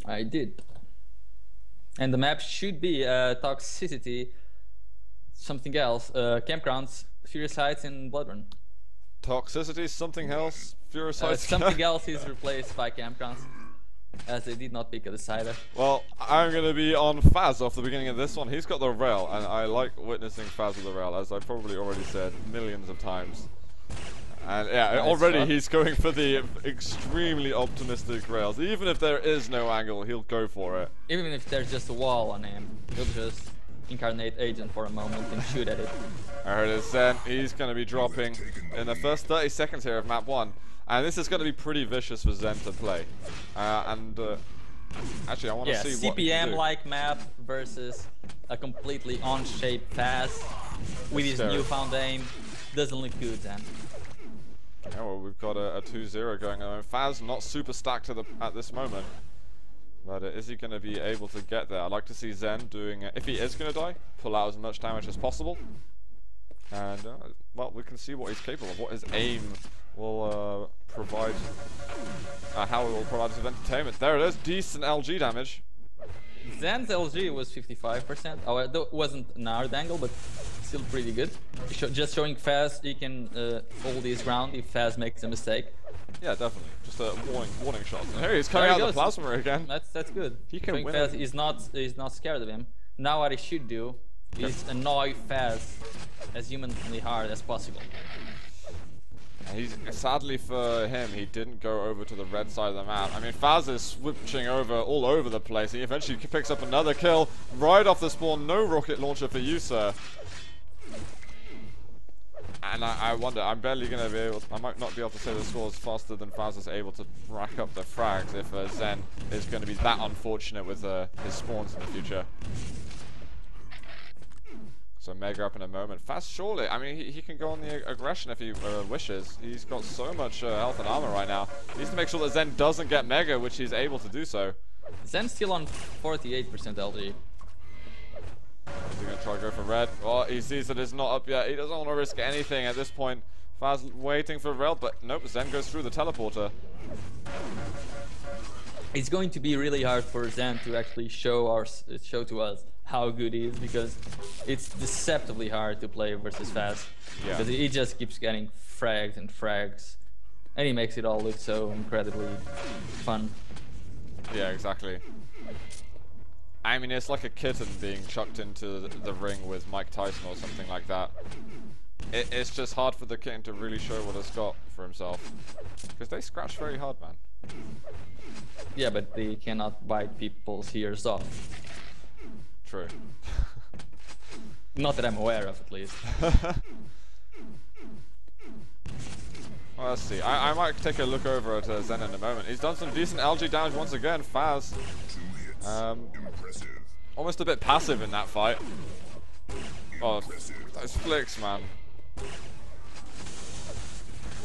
I did. And the map should be Toxicity, something else, Campgrounds, Furious Heights, and Bloodrun. Toxicity, something else, Furious Heights. Something else is replaced by Campgrounds, as they did not pick a decider. Well, I'm going to be on Fazz off the beginning of this one. He's got the rail, and I like witnessing Fazz with the rail, as I've probably already said millions of times. And yeah, already he's going for the extremely optimistic rails. Even if there is no angle, he'll go for it. Even if there's just a wall on him, he'll just incarnate Agent for a moment and shoot at it. There it is then. He's going to be dropping in the first 30 seconds here of map 1. And this is going to be pretty vicious for Zen to play. Actually, I want to see what CPM-like map versus a completely on-shape Fazz with his newfound aim. Doesn't look good, Zen. Yeah, well, we've got a 2-0 going on. Fazz not super stacked at this moment. But is he going to be able to get there? I'd like to see Zen doing, if he is going to die, pull out as much damage as possible. And, well, we can see what he's capable of, what his aim will provide, how it will provide us with entertainment. There it is, decent LG damage. Zen's LG was 55%. Oh, it wasn't an hard angle, but still pretty good. Just showing Fazz he can hold his ground if Fazz makes a mistake. Yeah, definitely. Just a warning shot. And here he's coming out of the plasma again. That's good. He can win. Fazz is not scared of him. Now what he should do is annoy Fazz as humanly hard as possible. He's sadly for him, he didn't go over to the red side of the map. I mean, Fazz is switching over all over the place. He eventually picks up another kill right off the spawn. No rocket launcher for you, sir. And I wonder, I'm barely going to be able, I might not be able to say the scores faster than Fazz is able to rack up the frags if Zen is going to be that unfortunate with his spawns in the future. So Mega up in a moment. Fazz surely, I mean, he can go on the aggression if he wishes. He's got so much health and armor right now. He needs to make sure that Zen doesn't get Mega, which he's able to do so. Zen's still on 48% LG. Is he going to try to go for red? Oh, he sees that it's not up yet. He doesn't want to risk anything at this point. Fazz waiting for red, but nope, Zen goes through the teleporter. It's going to be really hard for Zen to actually show to us how good he is, because it's deceptively hard to play versus Fazz. Yeah. Because he just keeps getting frags and frags, and he makes it all look so incredibly fun. Yeah, exactly. I mean, it's like a kitten being chucked into the ring with Mike Tyson or something like that. It's just hard for the kitten to really show what it's got for himself, because they scratch very hard, man. Yeah, but they cannot bite people's ears off. True. Not that I'm aware of, at least. Well, let's see. I might take a look over at Zen in a moment. He's done some decent LG damage once again. Fazz. Almost a bit passive in that fight. Oh, those flicks, man.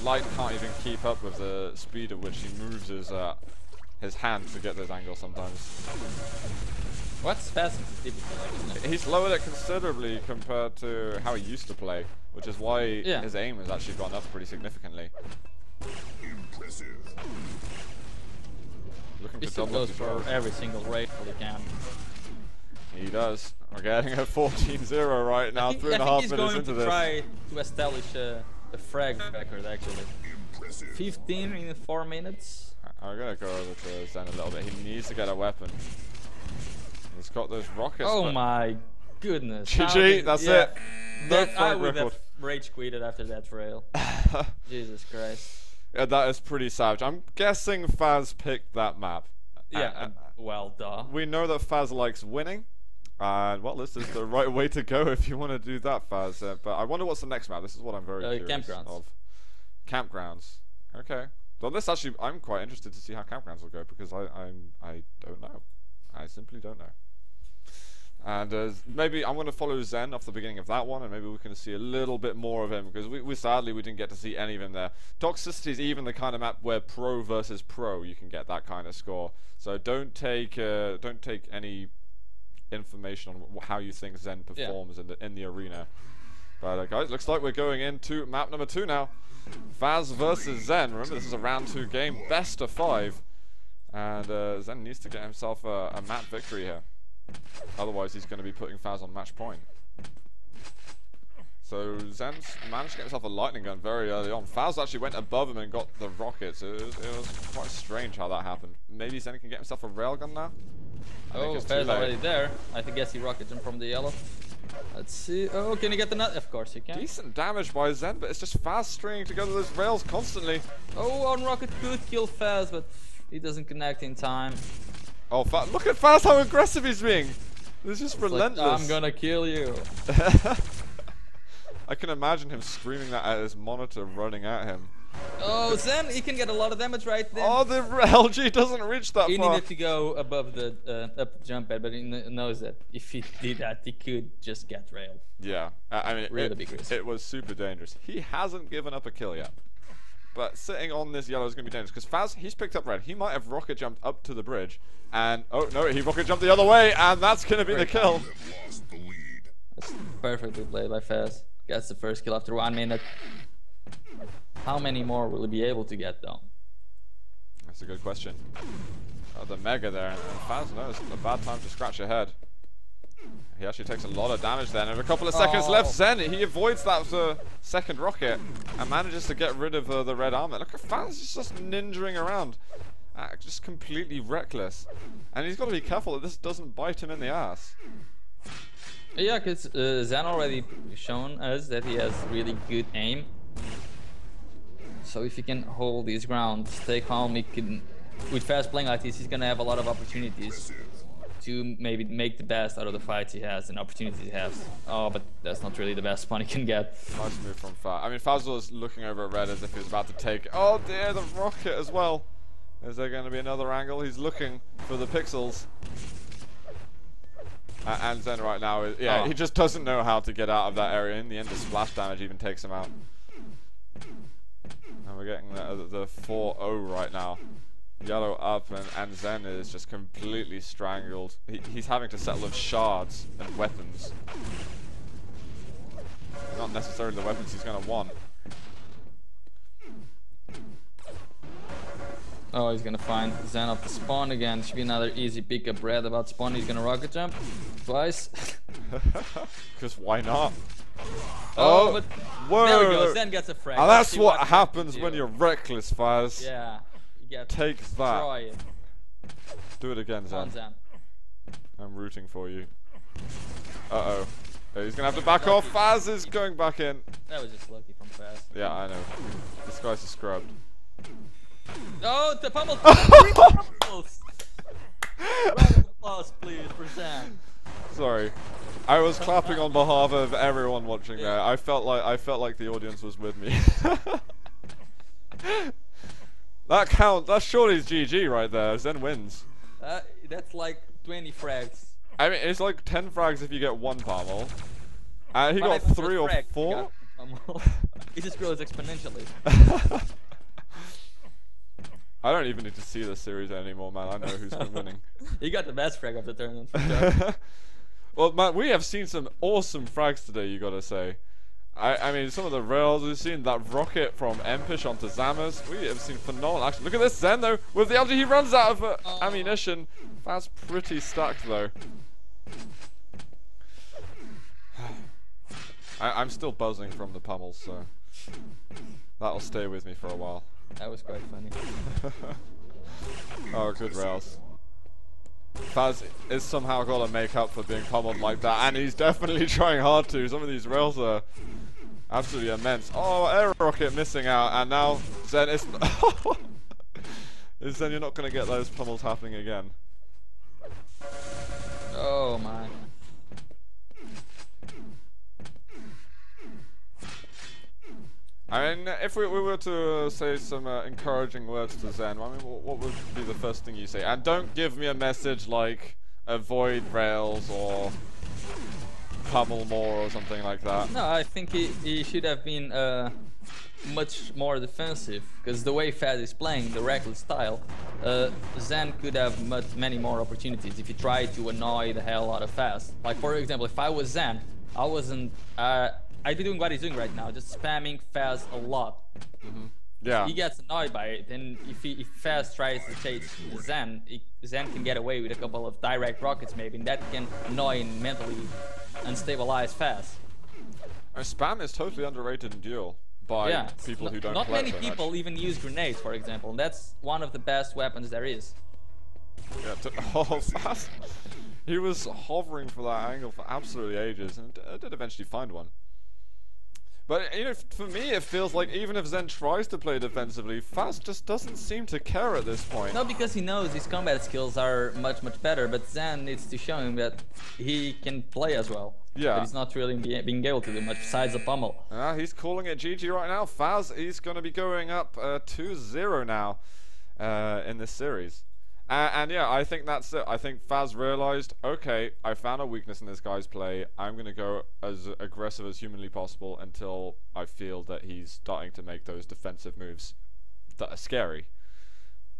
Light can't even keep up with the speed at which he moves his hand to get those angles sometimes. What's Fazz sensitivity like? He's lowered it considerably compared to how he used to play, which is why his aim has actually gone up pretty significantly. Impressive. Looking to double goes for every single raid he can. He does. We're getting a 14-0 right now, 3.5 minutes into this. I think he's going to try to establish a frag record, actually. 15 in 4 minutes. I'm going to go over to Zen a little bit. He needs to get a weapon. He's got those rockets. Oh my goodness. GG, that's it. No I would have rage quitted after that rail. Jesus Christ. Yeah, that is pretty savage. I'm guessing Fazz picked that map. Yeah, well, duh. We know that Fazz likes winning. And, well, this is the right way to go if you want to do that, Fazz. But I wonder what's the next map. This is what I'm very curious Campgrounds. of. Campgrounds. Okay. Well, this actually, I'm quite interested to see how Campgrounds will go, because I don't know. I simply don't know. And maybe I'm going to follow Zen off the beginning of that one, and maybe we can see a little bit more of him, because we sadly we didn't get to see any of him there. Toxicity is even the kind of map where pro versus pro you can get that kind of score. So don't take any information on how you think Zen performs in the arena. But guys, looks like we're going into map number 2 now. Fazz versus Zen. Remember, this is a round 2 game, best of 5. And Zen needs to get himself a map victory here. Otherwise, he's going to be putting Fazz on match point. So Zen's managed to get himself a lightning gun very early on. Fazz actually went above him and got the rockets. It was quite strange how that happened. Maybe Zen can get himself a railgun now? Oh, Fazz already there. I guess he rockets him from the yellow. Let's see. Oh, can he get the nut? Of course he can. Decent damage by Zen, but it's just Fazz stringing together those rails constantly. Oh, one rocket could kill Fazz, but he doesn't connect in time. Oh, look at Fazz, how aggressive he's being. This is relentless. Like, I'm gonna kill you. I can imagine him screaming that at his monitor, running at him. Oh, Zen, he can get a lot of damage right there. Oh, the LG doesn't reach that far. He needed to go above the up jump pad, but he knows that if he did that, he could just get railed. Yeah, I mean, really big risk. It was super dangerous. He hasn't given up a kill yet. But sitting on this yellow is going to be dangerous, because Fazz, he's picked up red. He might have rocket jumped up to the bridge, and oh no, he rocket jumped the other way, and that's going to be the kill. Lost the lead. That's perfectly played by Fazz. Gets the first kill after 1 minute. How many more will he be able to get though? That's a good question. Oh, the mega there, and Fazz knows it's a bad time to scratch your head. He actually takes a lot of damage then, and a couple of seconds left. Zen, he avoids that second rocket and manages to get rid of the red armor. Look at Fazz, he's just ninjaing around, just completely reckless. And he's got to be careful that this doesn't bite him in the ass. Yeah, because Zen already shown us that he has really good aim. So if he can hold his ground, stay calm, he can. With Fazz playing like this, he's gonna have a lot of opportunities to maybe make the best out of the fights he has and opportunities he has. Oh, but that's not really the best spawn he can get. Nice move from Fazz. I mean, Fazz was looking over at red as if he was about to take. Oh dear, the rocket as well. Is there going to be another angle? He's looking for the pixels. And Zen right now, he just doesn't know how to get out of that area. In the end, the splash damage even takes him out. And we're getting the 4-0 right now. Yellow up, and Zen is just completely strangled. He's having to settle with shards and weapons. Not necessarily the weapons he's going to want. Oh, he's gonna find Zen off the spawn again. Should be another easy pickup. Red about spawn. He's gonna rocket jump twice. Because why not? Oh, but whoa. There we go. Zen gets a frag. And that's what happens when you're reckless, Fazz. Yeah. You get Take that. destroy it. Do it again, Zen. Zen. I'm rooting for you. Uh-oh. He's gonna have to back off. Fazz is going back in. That was just lucky from Fazz. Yeah, I know. This guy's a scrub. Oh, the pummel! Round of applause, please, for Zen. Sorry, I was clapping on behalf of everyone watching there. I felt like the audience was with me. That surely is GG right there. Zen wins. That's like 20 frags. I mean, it's like 10 frags if you get one pummel. He got 3 or 4. It just grows exponentially. I don't even need to see this series anymore, man. I know who's been winning. You got the best frag of the tournament. For sure. Well, man, we have seen some awesome frags today, you gotta say. I mean, some of the rails, we've seen that rocket from Empish onto Zamas. We have seen phenomenal action. Look at this Zen, though. With the LG, he runs out of ammunition. That's pretty stacked, though. I'm still buzzing from the pummels, so that'll stay with me for a while. That was quite funny. Oh, good rails. Fazz is somehow got to make up for being pummeled like that, and he's definitely trying hard to. Some of these rails are absolutely immense. Oh, air rocket missing out, and now Zen is... Zen, you're not going to get those pummels happening again. Oh my. I mean, if we were to say some encouraging words to Zen, I mean, what would be the first thing you say? And don't give me a message like avoid rails or pummel more or something like that. No, I think he should have been much more defensive, because the way Fazz is playing, the reckless style, Zen could have many more opportunities if he tried to annoy the hell out of Fazz. Like, for example, if I was Zen, I'd be doing what he's doing right now, just spamming Fazz a lot. Yeah. He gets annoyed by it, and if Fazz tries to chase Zen, Zen can get away with a couple of direct rockets maybe, and that can annoy and mentally unstabilize Fazz. Spam is totally underrated in duel by people who don't not play many so people much. even use grenades, for example, and that's one of the best weapons there is. Yeah, oh, Fazz. He was hovering for that angle for absolutely ages, and did eventually find one. But, you know, for me it feels like even if Zen tries to play defensively, Fazz just doesn't seem to care at this point. No, because he knows his combat skills are much better, but Zen needs to show him that he can play as well. Yeah. But he's not really being able to do much besides the pummel. He's calling it GG right now. Fazz, he's going to be going up 2-0 now in this series. And yeah, I think that's it. I think Fazz realized, okay, I found a weakness in this guy's play. I'm going to go as aggressive as humanly possible until I feel that he's starting to make those defensive moves that are scary.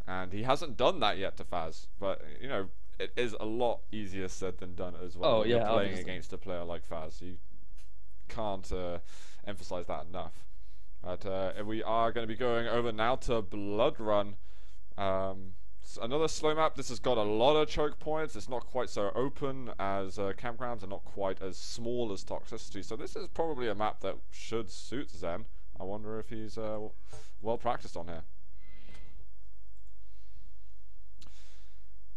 And he hasn't done that yet to Fazz. But, you know, it is a lot easier said than done as well. Oh, when yeah, you're playing obviously. against a player like Fazz. You can't emphasize that enough. But we are going to be going over now to Blood Run. Another slow map. This has got a lot of choke points. It's not quite so open as Campgrounds, and not quite as small as Toxicity. So this is probably a map that should suit Zen. I wonder if he's well practiced on here.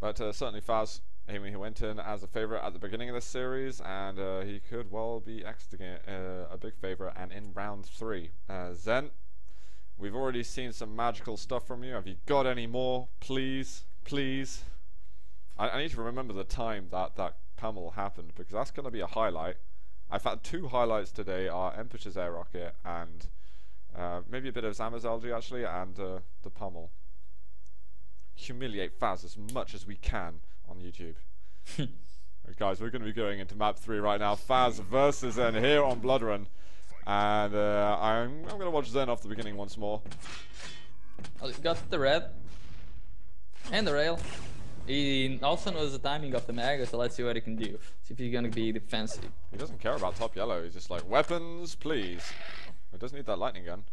But certainly Fazz, he went in as a favourite at the beginning of this series, and he could well be exiting a big favourite and in round 3. Zen, we've already seen some magical stuff from you. Have you got any more? Please, please. I need to remember the time that pummel happened, because that's going to be a highlight. I've had 2 highlights today, are Empish's air rocket and maybe a bit of Zama's algae actually, and the pummel. Humiliate Fazz as much as we can on YouTube. Right, guys, we're going to be going into map 3 right now. Fazz versus Zen here on Blood Run. And I'm going to watch Zen off the beginning once more. Oh, he got the red and the rail. He also knows the timing of the Mega, so let's see what he can do. See if he's going to be defensive. He doesn't care about top yellow. He's just like, weapons, please. He doesn't need that lightning gun.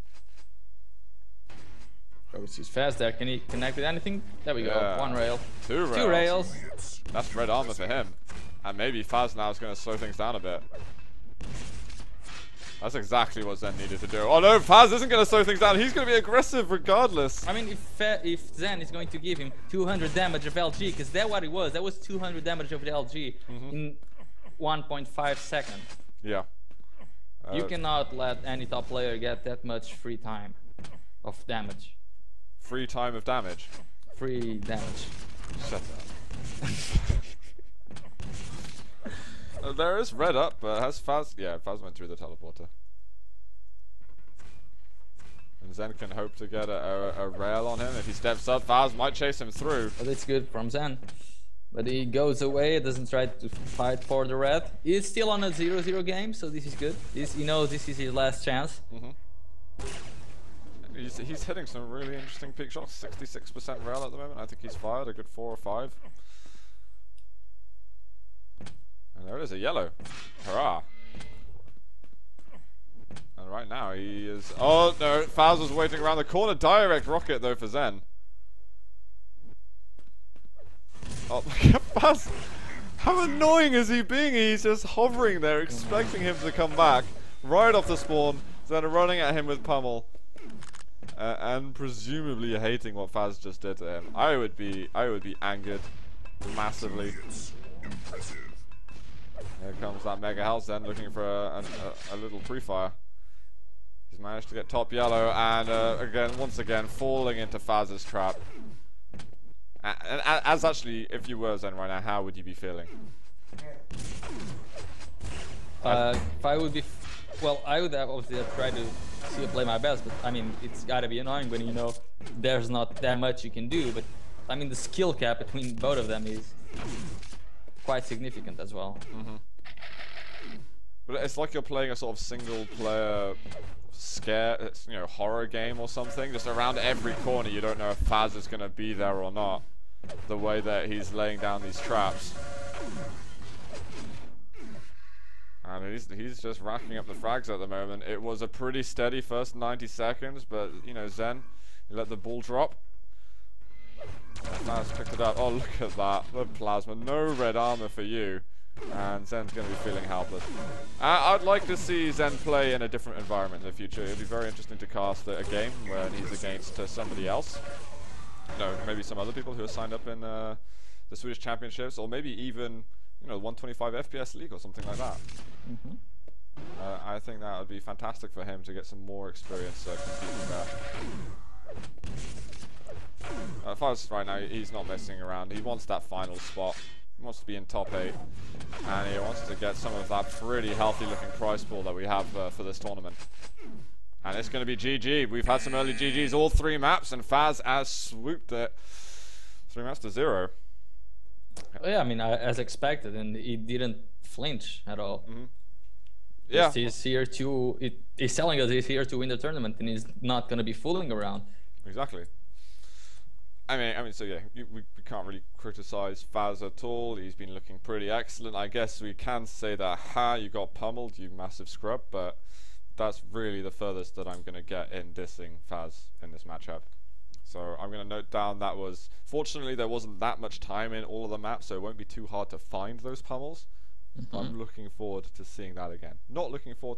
Oh, he's fast there. Can he connect with anything? There we go. 1 rail. 2 rails. 2 rails. That's red armor for him. And maybe Fazz now is going to slow things down a bit. That's exactly what Zen needed to do. Oh no, Fazz isn't going to slow things down. He's going to be aggressive regardless. I mean, if Zen is going to give him 200 damage of LG, because that's what it was. That was 200 damage of the LG in 1.5 seconds. Yeah. You cannot let any top player get that much free time of damage. Free time of damage. Free damage. Shut up. There is red up, but has Fazz... Yeah, Fazz went through the teleporter. And Zen can hope to get a rail on him. If he steps up, Fazz might chase him through. But it's good from Zen. But he goes away, doesn't try to fight for the red. He's still on a 0-0 game, so this is good. He knows this is his last chance. He's hitting some really interesting peak shots. 66% rail at the moment. I think he's fired a good 4 or 5. And there it is, a yellow. Hurrah. And right now he is... Oh no, Fazz was waiting around the corner. Direct rocket though for Zen. Oh, Fazz! How annoying is he being? He's just hovering there, expecting him to come back. Right off the spawn. Zen running at him with pummel. And presumably hating what Fazz just did to him. I would be angered massively. Here comes that Mega House then, looking for a little pre-fire. He's managed to get top yellow, and once again falling into Fazz's trap. And as actually, if you were Zen right now, how would you be feeling? If I would be, well, I would have obviously try to play my best, but I mean, it's gotta be annoying when you know there's not that much you can do. But I mean, the skill cap between both of them is quite significant as well. But it's like you're playing a sort of single-player scare, horror game or something. Just around every corner, you don't know if Fazz is going to be there or not. The way that he's laying down these traps. And he's just racking up the frags at the moment. It was a pretty steady first 90 seconds, but you know, Zen, he let the ball drop. Fazz picked it up. Oh, look at that. The plasma. No red armor for you. And Zen's going to be feeling helpless. I'd like to see Zen play in a different environment in the future. It'd be very interesting to cast a game where he's against somebody else. You know, maybe some other people who are signed up in the Swedish Championships, or maybe even, you know, 125 FPS League or something like that. I think that would be fantastic for him to get some more experience competing there. Fazz right now, he's not messing around. He wants that final spot. He wants to be in top 8, and he wants to get some of that pretty healthy looking prize pool that we have for this tournament. And it's going to be GG. We've had some early GGs, all 3 maps, and Fazz has swooped it 3 maps to 0. Well, yeah, I mean, as expected, and he didn't flinch at all. Yeah, he's here to. He's telling us he's here to win the tournament, and he's not going to be fooling around. Exactly. I mean, so yeah, we can't really criticize Fazz at all. He's been looking pretty excellent. I guess we can say that, you got pummeled, you massive scrub, but that's really the furthest that I'm going to get in dissing Fazz in this matchup. So I'm going to note down that was, fortunately there wasn't that much time in all of the maps, so it won't be too hard to find those pummels. I'm looking forward to seeing that again. Not looking forward to